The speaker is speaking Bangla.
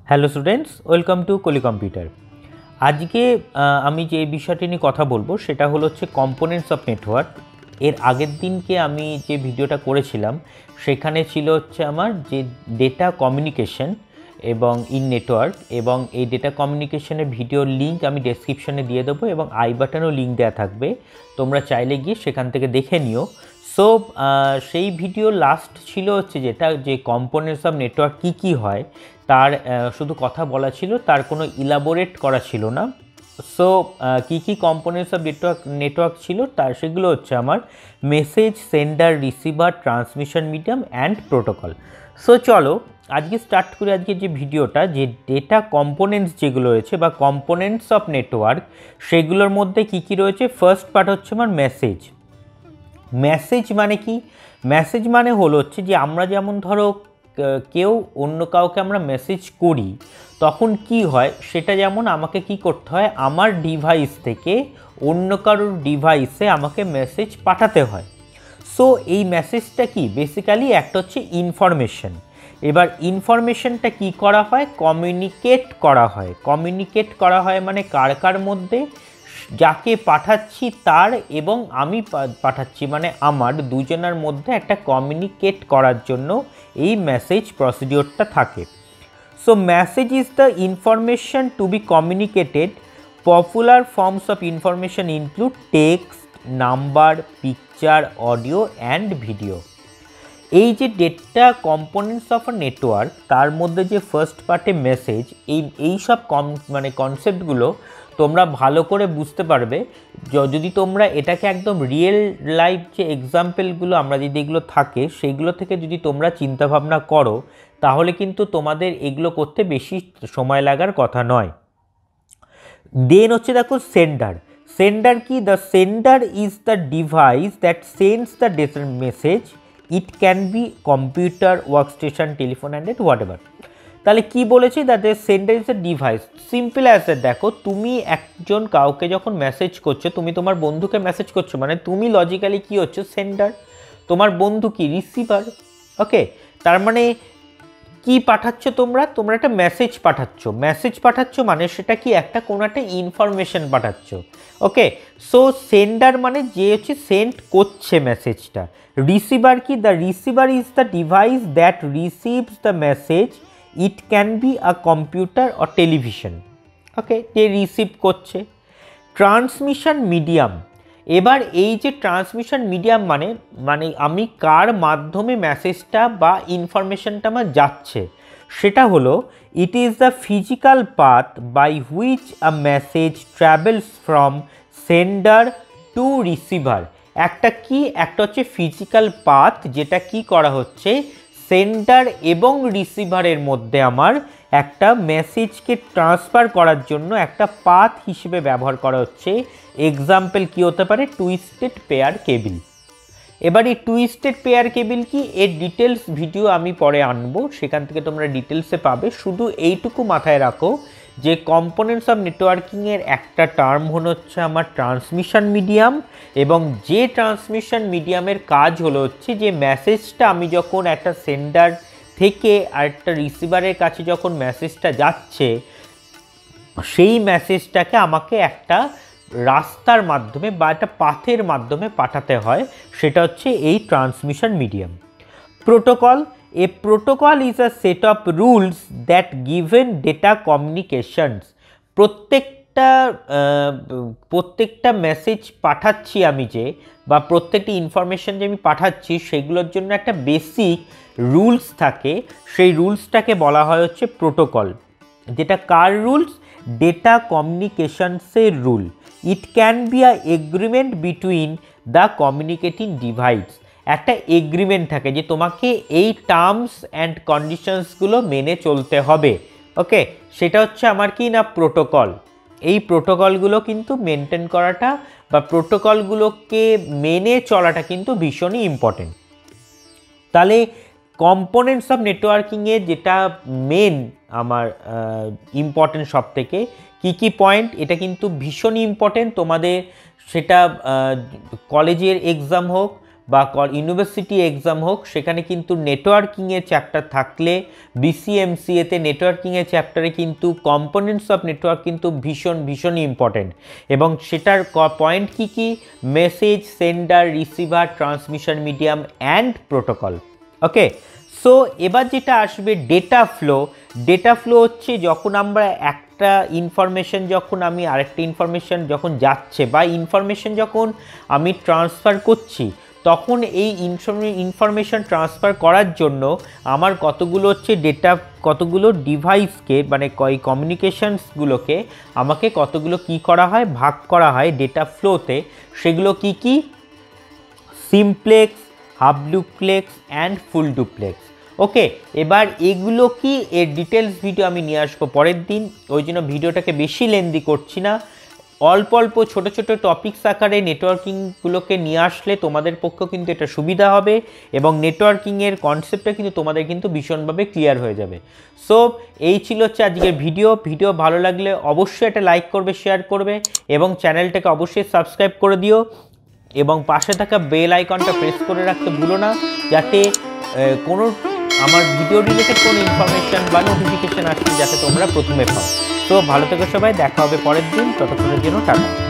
হ্যালো স্টুডেন্টস, ওয়েলকাম টু কলি কম্পিউটার। আজকে আমি যে বিষয়টি নিয়ে কথা বলবো সেটা হচ্ছে কম্পোনেন্টস অফ নেটওয়ার্ক। এর আগের দিনকে আমি যে ভিডিওটা করেছিলাম সেখানে ছিল আমার যে ডেটা কমিউনিকেশন এবং ইন নেটওয়ার্ক, এবং এই ডেটা কমিউনিকেশনের ভিডিওর লিঙ্ক আমি ডেসক্রিপশনে দিয়ে দেবো এবং আই বাটনেও লিঙ্ক দেওয়া থাকবে, তোমরা চাইলে গিয়ে সেখান থেকে দেখে নিও। সো সেই ভিডিও লাস্ট ছিল যেটা যে কম্পোনেন্টস অফ নেটওয়ার্ক কী হয় তার শুধু কথা বলা ছিল, তার কোনো ইলাবোরেট করা ছিল না। সো কী কম্পোনেন্টস অফ নেটওয়ার্ক ছিল তার সেগুলো আমার message, sender, receiver, transmission medium and protocol. So চলো আজকে স্টার্ট করি আজকে যে ভিডিওটা, যে ডেটা কম্পোনেন্টস যেগুলো রয়েছে বা কম্পোনেন্টস অফ নেটওয়ার্ক সেগুলোর মধ্যে কী রয়েছে। ফার্স্ট পার্ট আমার মেসেজ। মেসেজ মানে কি? মেসেজ মানে যে আমরা যেমন ধরো কেউ অন্য কাউকে আমরা মেসেজ করি, তখন কি হয় সেটা যেমন আমাকে কি করতে হয়, আমার ডিভাইস থেকে অন্য কারোর ডিভাইসে আমাকে মেসেজ পাঠাতে হয়। সো এই মেসেজটা কি বেসিক্যালি একটা ইনফরমেশন। এবার ইনফরমেশনটা কি করা হয়, কমিউনিকেট করা হয়। কমিউনিকেট করা হয় মানে কার কার মধ্যে, যাকে পাঠাচ্ছি তার এবং আমি পাঠাচ্ছি মানে আমার দুজনের মধ্যে একটা কমিউনিকেট করার জন্য এই মেসেজ প্রসিডিওরটা থাকে। So message is the information to B communicated. Popular forms of information include text, number, picture, audio and video. এই যে data components of a network তার মধ্যে যে ফার্স্ট পার্টে মেসেজ, এই সব কনসেপ্টগুলো তোমরা ভালো করে বুঝতে পারবে যদি তোমরা এটাকে একদম রিয়েল লাইফ যে এক্সাম্পলগুলো আমরা যদি এগুলো থাকে সেইগুলো থেকে যদি তোমরা চিন্তাভাবনা করো, তাহলে কিন্তু তোমাদের এগুলো করতে বেশি সময় লাগার কথা নয়। দেন দেখো সেন্ডার। সেন্ডার কি? The sender is the device that sends the message. It can B computer, workstation, telephone and what ever. তাহলে কি বলেছি? That the sender is the device. Simple as that. দেখো তুমি একজন কাউকে যখন মেসেজ করছো, তুমি তোমার বন্ধুকে মেসেজ করছো মানে তুমি লজিক্যালি কি হচ্ছে সেন্ডার, তোমার বন্ধু কি রিসিভার। ওকে, তার মানে কি পাঠাচ্ছ তোমরা একটা মেসেজ পাঠাচ্ছ। মেসেজ পাঠাচ্ছ মানে সেটা কি একটা কোনো একটা ইনফরমেশন পাঠাচ্ছ। ওকে, সো সেন্ডার মানে যে সেন্ড করছে মেসেজটা। রিসিভার কি? The receiver is the device that receives the message. It can be a computer or television. Okay, যে রিসিভ করছে। Transmission medium. এবার এই যে ট্রান্সমিশন মিডিয়াম মানে আমি কার মাধ্যমে মেসেজটা বা ইনফরমেশনটা আমার যাচ্ছে সেটা হলো, it is the physical path by which a message travels from sender to receiver. একটা ফিজিক্যাল পাথ, যেটা কি করা হচ্ছে সেন্ডার এবং রিসিভারের মধ্যে আমার একটা মেসেজকে ট্রান্সফার করার জন্য একটা পাথ হিসেবে ব্যবহার করা হচ্ছে। এক্সাম্পল কি হতে পারে? Twisted pair cable. এবার এই টুইস্টেড পেয়ার কেবিল কি, এর ডিটেলস ভিডিও আমি পরে আনবো, সেখান থেকে তোমরা ডিটেলসে পাবে। শুধু এইটুকু মাথায় রাখো যে কম্পোনেন্টস অফ নেটওয়ার্কিংয়ের একটা টার্ম হচ্ছে আমার ট্রান্সমিশন মিডিয়াম, এবং যে ট্রান্সমিশন মিডিয়ামের কাজ যে মেসেজটা আমি যখন একটা সেন্ডার থেকে আরেকটা রিসিভারের কাছে যখন মেসেজটা যাচ্ছে, সেই মেসেজটাকে আমাকে একটা রাস্তার মাধ্যমে বা একটা পাথের মাধ্যমে পাঠাতে হয়, সেটা এই transmission medium. Protocol. A protocol is a set of rules that given data communications. প্রত্যেকটা মেসেজ পাঠাচ্ছি আমি যে, বা প্রত্যেকটি ইনফরমেশন যে আমি পাঠাচ্ছি সেগুলোর জন্য একটা বেসিক রুলস থাকে। সেই রুলসটাকে বলা হয় প্রোটোকল। যেটা কার রুলস? ডেটা কমিউনিকেশনসের rule. It can be a agreement between the communicating device. একটা এগ্রিমেন্ট থাকে যে তোমাকে এই টার্মস অ্যান্ড কন্ডিশনসগুলো মেনে চলতে হবে। ওকে, সেটা আমার কি না প্রোটোকল। এই প্রোটোকলগুলো কিন্তু মেনটেন করাটা বা প্রোটোকলগুলোকে মেনে চলাটা কিন্তু ভীষণই ইম্পর্টেন্ট। তাহলে কম্পোনেন্টস অফ নেটওয়ার্কিংয়ে যেটা মেন আমার ইম্পর্টেন্ট সব থেকে কী পয়েন্ট, এটা কিন্তু ভীষণই ইম্পর্টেন্ট তোমাদের। সেটা কলেজের এক্সাম হোক বা ইউনিভার্সিটি এক্সাম হোক, সেখানে কিন্তু নেটওয়ার্কিংয়ের চ্যাপ্টার থাকলে বিসিএমসিএতে নেটওয়ার্কিংয়ের চ্যাপ্টারে কিন্তু কম্পোনেন্টস অফ নেটওয়ার্ক কিন্তু ভীষণই ইম্পর্টেন্ট। এবং সেটার পয়েন্ট কি কি? Message, sender, receiver, transmission medium and protocol. Okay, so এবার যেটা আসবে ডেটা ফ্লো। ডেটা ফ্লো হচ্ছে যখন আমরা একটা ইনফরমেশন, যখন আমি আরেকটা ইনফরমেশন যখন যাচ্ছে বা ইনফরমেশন যখন আমি ট্রান্সফার করছি, তখন এই ইনফরমেশন ট্রান্সফার করার জন্য আমার কতগুলো হচ্ছে ডেটা, কতগুলো ডিভাইসকে মানে কমিউনিকেশনসগুলোকে আমাকে কতগুলো কি করা হয়, ভাগ করা হয় ডেটা ফ্লোতে। সেগুলো কি কি? Simplex, half duplex and full duplex. Okay, এবার এগুলো কি, এর ডিটেলস ভিডিও আমি নিয়ে আসবো পরের দিন, ওই জন্য ভিডিওটাকে বেশি লেন্দি করছি না। অল্প অল্প ছোট ছোট টপিকস আকারে নেটওয়ার্কিংগুলোকে নিয়ে আসলে তোমাদের পক্ষে কিন্তু এটা সুবিধা হবে এবং নেটওয়ার্কিংয়ের কনসেপ্টটা কিন্তু তোমাদের কিন্তু ভীষণভাবে ক্লিয়ার হয়ে যাবে। সো এই ছিল হচ্ছে আজকের ভিডিও ভালো লাগলে অবশ্যই একটা লাইক করবে, শেয়ার করবে এবং চ্যানেলটাকে অবশ্যই সাবস্ক্রাইব করে দিও এবং পাশে থাকা বেল আইকনটা প্রেস করে রাখতে ভুলো না, যাতে কোনো আমার ভিডিও রিলেটেড কোনো ইনফরমেশান বা নোটিফিকেশান আসছে যাতে তোমরা প্রথমে পাও। তো ভালো থেকো সবাই, দেখা হবে পরের দিন, ততক্ষণের জন্য টাটা।